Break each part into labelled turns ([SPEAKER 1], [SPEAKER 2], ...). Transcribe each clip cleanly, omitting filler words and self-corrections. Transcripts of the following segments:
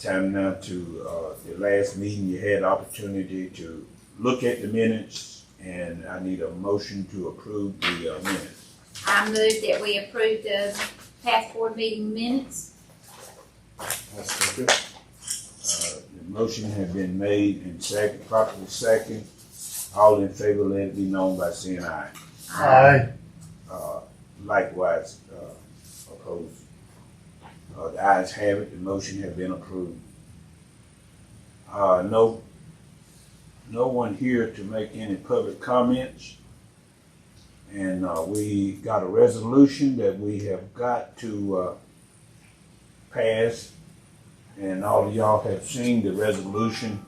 [SPEAKER 1] Time now to, the last meeting, you had opportunity to look at the minutes, and I need a motion to approve the minutes.
[SPEAKER 2] I move that we approve the past board meeting minutes.
[SPEAKER 1] The motion has been made and second, properly second. All in favor, let it be known by saying aye.
[SPEAKER 3] Aye.
[SPEAKER 1] Likewise, opposed. The ayes have it, the motion has been approved. No one here to make any public comments. And we got a resolution that we have got to pass. And all of y'all have seen the resolution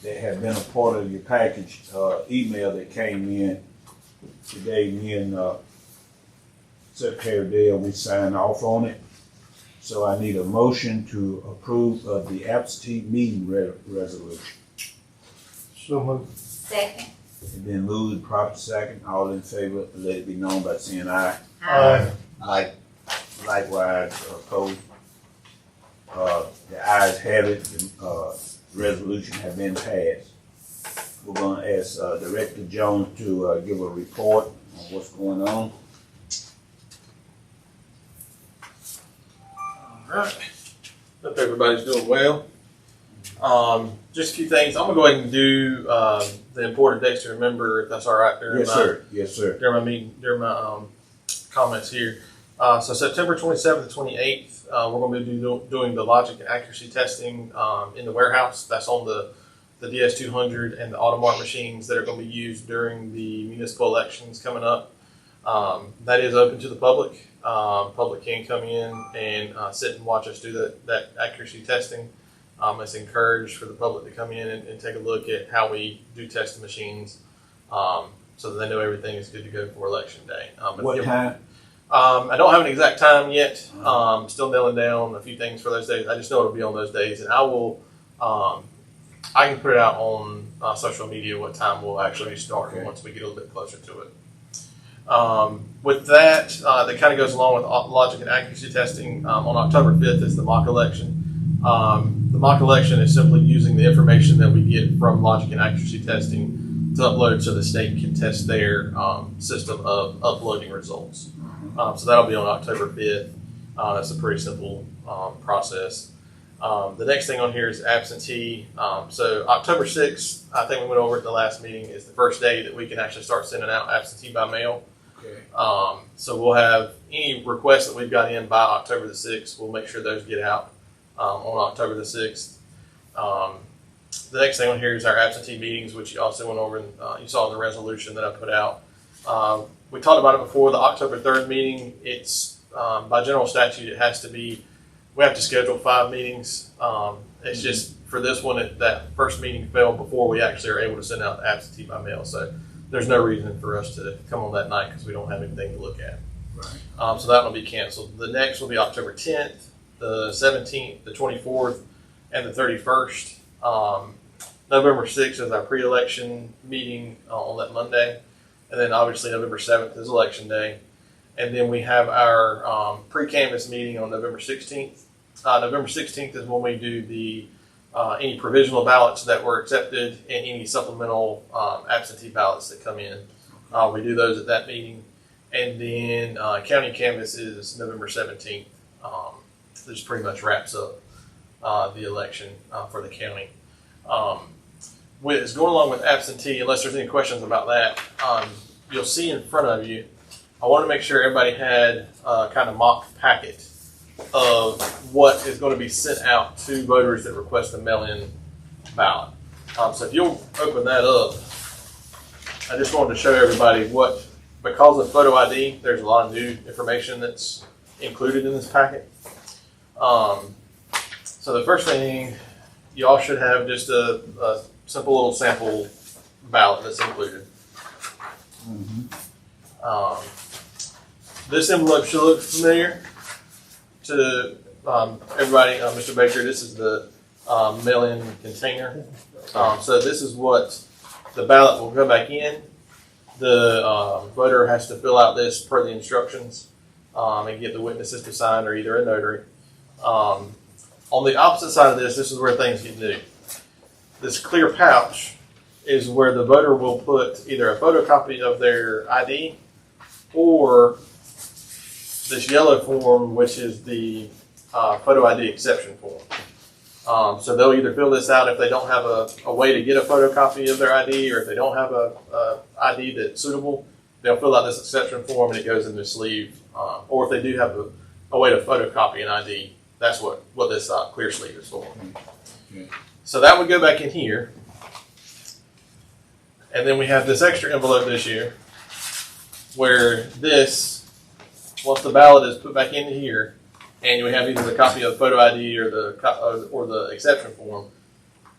[SPEAKER 1] that have been a part of your package email that came in today. Me and Secretary Dale, we signed off on it. So I need a motion to approve of the absentee meeting resolution.
[SPEAKER 3] So moved.
[SPEAKER 2] Second.
[SPEAKER 1] It's been moved, proper second. All in favor, let it be known by saying aye.
[SPEAKER 3] Aye.
[SPEAKER 1] Likewise, opposed. The ayes have it. The resolution has been passed. We're going to ask Director Jones to give a report on what's going on.
[SPEAKER 4] All right. Hope everybody's doing well. Just a few things. I'm gonna go ahead and do the important dates to remember, if that's all right.
[SPEAKER 1] Yes, sir. Yes, sir.
[SPEAKER 4] During my meeting, during my comments here. So September 27th to 28th, we're going to be doing the logic and accuracy testing in the warehouse. That's on the DS200 and the Automart machines that are going to be used during the municipal elections coming up. That is open to the public. Public can come in and sit and watch us do that accuracy testing. It's encouraged for the public to come in and take a look at how we do test the machines, so that they know everything is good to go for election day.
[SPEAKER 1] What time?
[SPEAKER 4] I don't have an exact time yet. Still nailing down a few things for those days. I just know it'll be on those days, and I will. I can put it out on social media what time we'll actually start once we get a little bit closer to it. With that, that kind of goes along with logic and accuracy testing. On October 5th is the mock election. The mock election is simply using the information that we get from logic and accuracy testing to upload so the state can test their system of uploading results. So that'll be on October 5th. That's a pretty simple process. The next thing on here is absentee. So October 6th, I think we went over at the last meeting, is the first day that we can actually start sending out absentee by mail.
[SPEAKER 1] Okay.
[SPEAKER 4] So we'll have any requests that we've got in by October the 6th, we'll make sure those get out on October the 6th. The next thing on here is our absentee meetings, which you also went over and you saw in the resolution that I put out. We talked about it before. The October 3rd meeting, it's by general statute, it has to be, we have to schedule 5 meetings. It's just for this one, that first meeting fell before we actually are able to send out the absentee by mail. So there's no reason for us to come on that night because we don't have anything to look at.
[SPEAKER 1] Right.
[SPEAKER 4] So that will be canceled. The next will be October 10th, the 17th, the 24th, and the 31st. November 6th is our pre-election meeting on that Monday. And then obviously November 7th is election day. And then we have our pre-canvass meeting on November 16th. November 16th is when we do the any provisional ballots that were accepted and any supplemental absentee ballots that come in. We do those at that meeting. And then county canvass is November 17th. This pretty much wraps up the election for the county. Going along with absentee, unless there's any questions about that, you'll see in front of you, I want to make sure everybody had kind of mock packet of what is going to be sent out to voters that request a mail-in ballot. So if you'll open that up, I just wanted to show everybody because of photo ID, there's a lot of new information that's included in this packet. So the first thing, y'all should have just a simple little sample ballot that's included. This envelope should look familiar to everybody. Mr. Baker, this is the mail-in container. So this is what the ballot will go back in. The voter has to fill out this per the instructions and get the witnesses to sign or either a notary. On the opposite side of this is where things get new. This clear pouch is where the voter will put either a photocopy of their ID or this yellow form, which is the photo ID exception form. So they'll either fill this out if they don't have a way to get a photocopy of their ID, or if they don't have a ID that's suitable, they'll fill out this exception form and it goes in their sleeve. Or if they do have a way to photocopy an ID, that's what this clear sleeve is for.
[SPEAKER 1] Okay.
[SPEAKER 4] So that would go back in here. And then we have this extra envelope this year where this, once the ballot is put back into here, and we have either the copy of the photo ID or the exception form,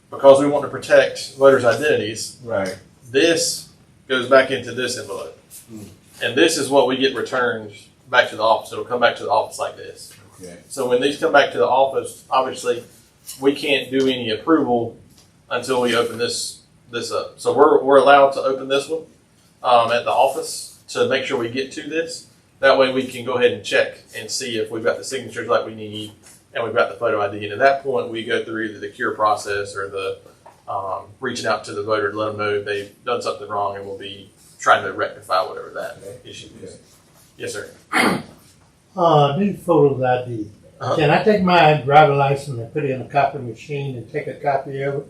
[SPEAKER 4] because we want to protect voters' identities,
[SPEAKER 1] Right.
[SPEAKER 4] this goes back into this envelope. And this is what we get returned back to the office. It'll come back to the office like this.
[SPEAKER 1] Okay.
[SPEAKER 4] So when these come back to the office, obviously, we can't do any approval until we open this up. So we're allowed to open this one at the office to make sure we get to this. That way we can go ahead and check and see if we've got the signatures like we need and we've got the photo ID. And at that point, we go through either the cure process or the reaching out to the voter to let them know they've done something wrong, and we'll be trying to rectify whatever that issue is. Yes, sir.
[SPEAKER 3] These photos ID.
[SPEAKER 4] Uh-huh.
[SPEAKER 3] Can I take my driver license and put it in a copy machine and take a copy of it?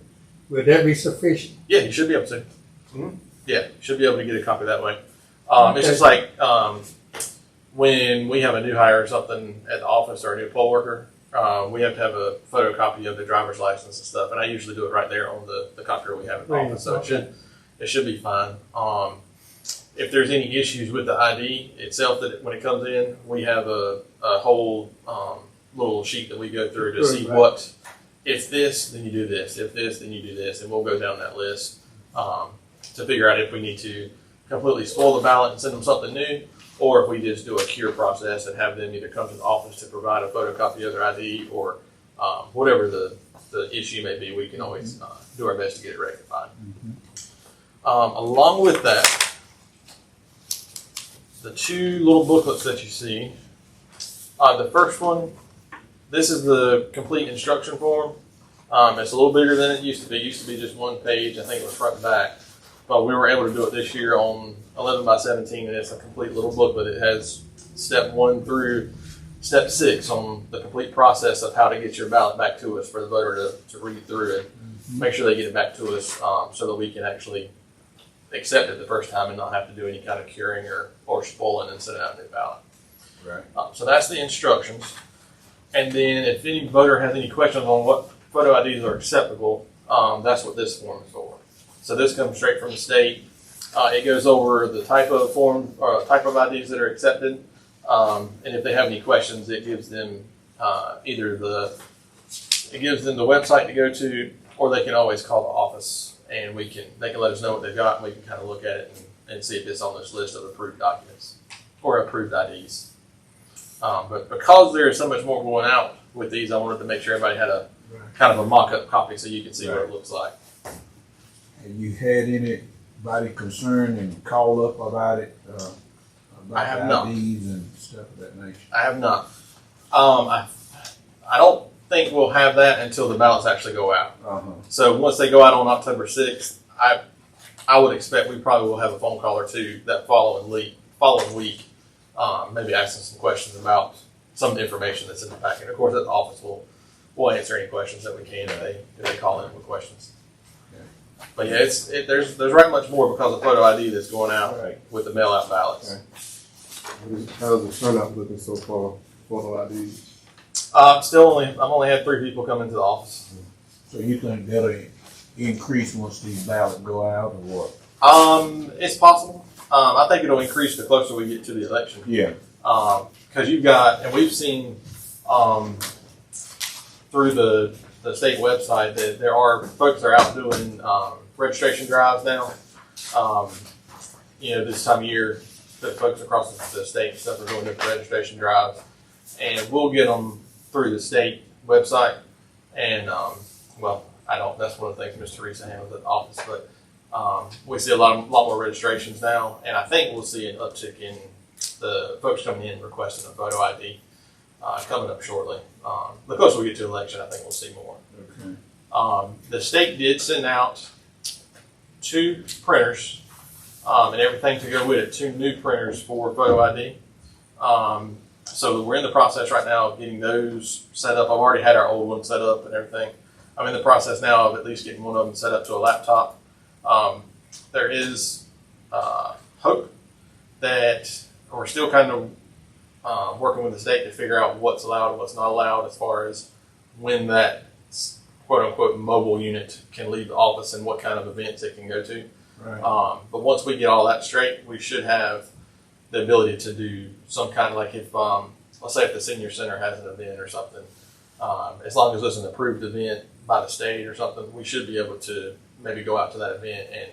[SPEAKER 3] Would that be sufficient?
[SPEAKER 4] Yeah, you should be able to. Yeah, you should be able to get a copy that way. It's
[SPEAKER 3] Okay.
[SPEAKER 4] just like when we have a new hire or something at the office or a new poll worker, we have to have a photocopy of the driver's license and stuff, and I usually do it right there on the copier we have at the
[SPEAKER 3] Right,
[SPEAKER 4] office, so
[SPEAKER 3] okay.
[SPEAKER 4] it should be fine. If there's any issues with the ID itself, that when it comes in, we have a whole little sheet that we go through to see
[SPEAKER 3] Right.
[SPEAKER 4] what, if this, then you do this, if this, then you do this, and we'll go down that list to figure out if we need to completely spoil the ballot and send them something new, or if we just do a cure process and have them either come to the office to provide a photocopy of their ID, or whatever the issue may be, we can always do our best to get it rectified. Along with that, the two little booklets that you see, the first one, this is the complete instruction form. It's a little bigger than it used to be. It used to be just one page. I think it was front and back. But we were able to do it this year on 11 by 17, and it's a complete little booklet. It has step 1 through step 6 on the complete process of how to get your ballot back to us for the voter to read through it, make sure they get it back to us so that we can actually accept it the first time and not have to do any kind of curing or spoiling and sending out a new ballot.
[SPEAKER 1] Right.
[SPEAKER 4] So that's the instructions. And then if any voter has any questions on what photo IDs are acceptable, that's what this form is for. So this comes straight from the state. It goes over the type of form or type of IDs that are accepted. And if they have any questions, it gives them either the website to go to, or they can always call the office, and they can let us know what they've got, and we can kind of look at it and see if it's on this list of approved documents or approved IDs. But because there is so much more going out with these, I wanted to make sure everybody had a kind of a mock-up copy so you can see what it looks like.
[SPEAKER 1] Have you had anybody concerned and called up about it? About
[SPEAKER 4] I have
[SPEAKER 1] the
[SPEAKER 4] not.
[SPEAKER 1] IDs and stuff of that nature?
[SPEAKER 4] I have not. I don't think we'll have that until the ballots actually go out.
[SPEAKER 1] Uh-huh.
[SPEAKER 4] So once they go out on October 6th, I would expect we probably will have a phone call or two that following week, maybe asking some questions about some of the information that's in the packet. Of course, at the office, we'll answer any questions that we can if they call in with questions.
[SPEAKER 1] Okay.
[SPEAKER 4] But yeah, there's right much more because of photo ID that's going out
[SPEAKER 1] Right.
[SPEAKER 4] with the mail-out ballots.
[SPEAKER 5] Okay. How's the turnout looking so far for the IDs?
[SPEAKER 4] I've only had 3 people come into the office.
[SPEAKER 1] So you think that'll increase once these ballots go out or what?
[SPEAKER 4] It's possible. I think it'll increase the closer we get to the election.
[SPEAKER 1] Yeah.
[SPEAKER 4] Because you've got, and we've seen through the state website that there are folks that are out doing registration drives now. This time of year, the folks across the state and stuff are doing different registration drives, and we'll get them through the state website. And that's one of the things Ms. Teresa handles at the office, but we see a lot more registrations now, and I think we'll see an uptick in the folks coming in requesting a photo ID. coming up shortly. The closer we get to election, I think we'll see more.
[SPEAKER 1] Okay.
[SPEAKER 4] The state did send out 2 printers and everything to go with it, 2 new printers for photo ID. So we're in the process right now of getting those set up. I've already had our old one set up and everything. I'm in the process now of at least getting one of them set up to a laptop. There is hope that we're still kind of working with the state to figure out what's allowed and what's not allowed as far as when that quote-unquote mobile unit can leave the office and what kind of events it can go to.
[SPEAKER 1] Right.
[SPEAKER 4] But once we get all that straight, we should have the ability to do some kind of, like if, let's say if the senior center has an event or something, as long as it's an approved event by the state or something, we should be able to maybe go out to that event and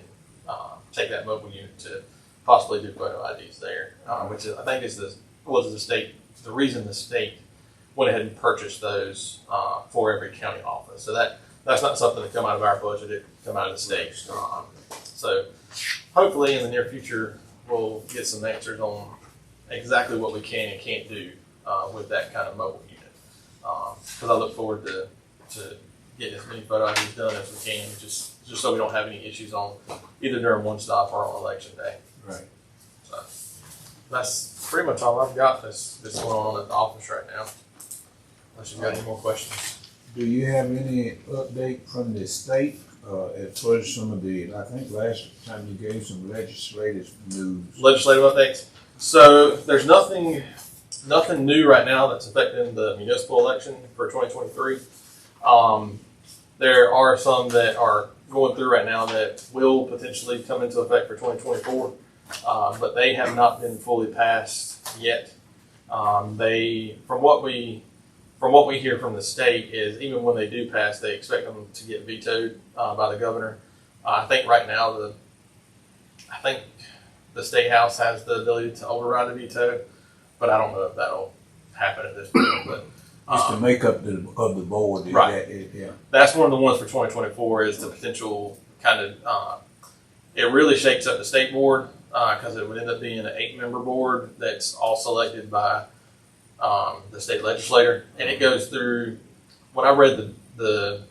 [SPEAKER 4] take that mobile unit to possibly do photo IDs there, which is, I think is the reason the state went ahead and purchased those for every county office. So that's not something that come out of our budget; it come out of the state. So hopefully in the near future we'll get some answers on exactly what we can and can't do with that kind of mobile unit. Because I look forward to getting as many photo IDs done as we can, just so we don't have any issues on either during one stop or on election day.
[SPEAKER 1] Right.
[SPEAKER 4] So that's pretty much all I've got that's going on at the office right now. Unless you've got any more questions.
[SPEAKER 1] Do you have any update from the state as far as some of the, I think last time you gave some legislative news?
[SPEAKER 4] Legislative updates. So there's nothing new right now that's affecting the municipal election for 2023. There are some that are going through right now that will potentially come into effect for 2024, but they have not been fully passed yet. From what we hear from the state is even when they do pass, they expect them to get vetoed by the governor. I think right now the state house has the ability to override a veto, but I don't know if that'll happen at this point. But
[SPEAKER 1] Just the makeup of the board.
[SPEAKER 4] Right.
[SPEAKER 1] Yeah.
[SPEAKER 4] that's one of the ones for 2024 is the potential kind of, it really shakes up the state board because it would end up being an 8-member board that's all selected by the state legislator. And it goes through, when I read the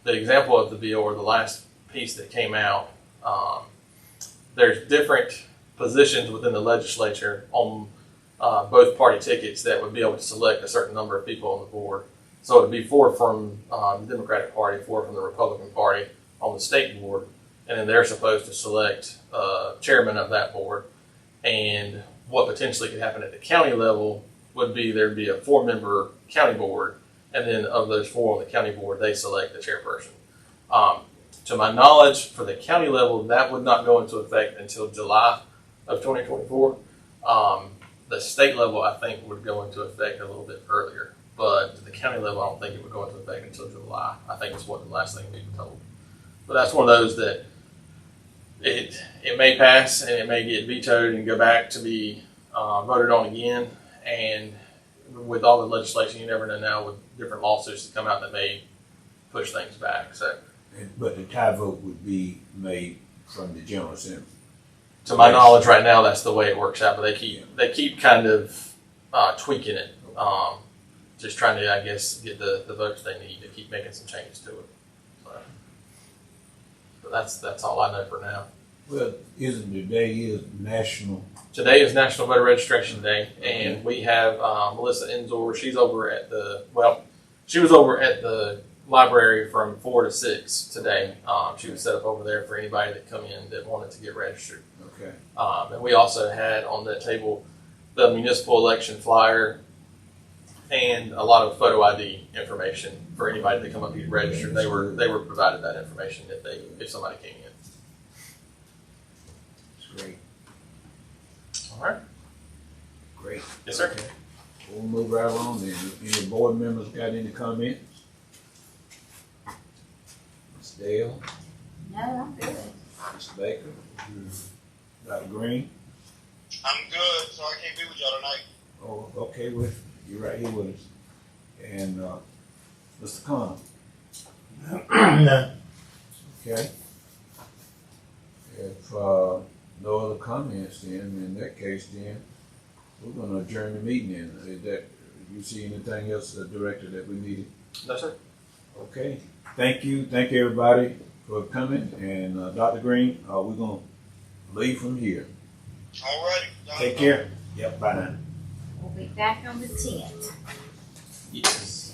[SPEAKER 4] example of the bill or the last piece that came out, there's different positions within the legislature on both party tickets that would be able to select a certain number of people on the board. So it would be 4 from the Democratic Party, 4 from the Republican Party on the state board, and then they're supposed to select chairman of that board. And what potentially could happen at the county level would be there'd be a 4-member county board, and then of those 4 on the county board, they select the chairperson. To my knowledge, for the county level, that would not go into effect until July of 2024. The state level, I think, would go into effect a little bit earlier, but the county level, I don't think it would go into effect until July. I think it's what the last thing we were told. But that's one of those that it may pass and it may get vetoed and go back to be voted on again. And with all the legislation, you never know now with different lawsuits that come out that may push things back. So,
[SPEAKER 1] But the tie vote would be made from the General Assembly.
[SPEAKER 4] to my knowledge, right now that's the way it works out. But they keep kind of tweaking it, just trying to, I guess, get the votes they need to keep making some changes to it. So, but that's all I know for now.
[SPEAKER 1] Well, isn't today is National?
[SPEAKER 4] Today is National Voter Registration Day, and we have Melissa Enzor. She was over at the library from 4 to 6 today. She was set up over there for anybody that come in that wanted to get registered.
[SPEAKER 1] Okay.
[SPEAKER 4] And we also had on that table the municipal election flyer and a lot of photo ID information for anybody that come up and get registered. They were provided that information if somebody came in.
[SPEAKER 1] That's great.
[SPEAKER 4] All right.
[SPEAKER 1] Great.
[SPEAKER 4] Yes, sir.
[SPEAKER 1] Okay. We'll move right along then. Any board members got any comments? Ms. Dale,
[SPEAKER 2] No, I'm good.
[SPEAKER 1] Ms. Baker, Dr. Green.
[SPEAKER 6] I'm good, so I can't be with y'all tonight.
[SPEAKER 1] Oh, okay, you're right here with us. And Mr. Connor.
[SPEAKER 3] No.
[SPEAKER 1] Okay. If no other comments, then in that case, then we're going to adjourn the meeting. Then is You see anything else, Director, that we needed?
[SPEAKER 4] No, sir.
[SPEAKER 1] Okay, thank you everybody for coming, and Dr. Green, we're gonna leave from here.
[SPEAKER 6] All righty.
[SPEAKER 1] Take care. Yep, bye now.
[SPEAKER 2] We'll be back on the 10th.
[SPEAKER 4] Yes.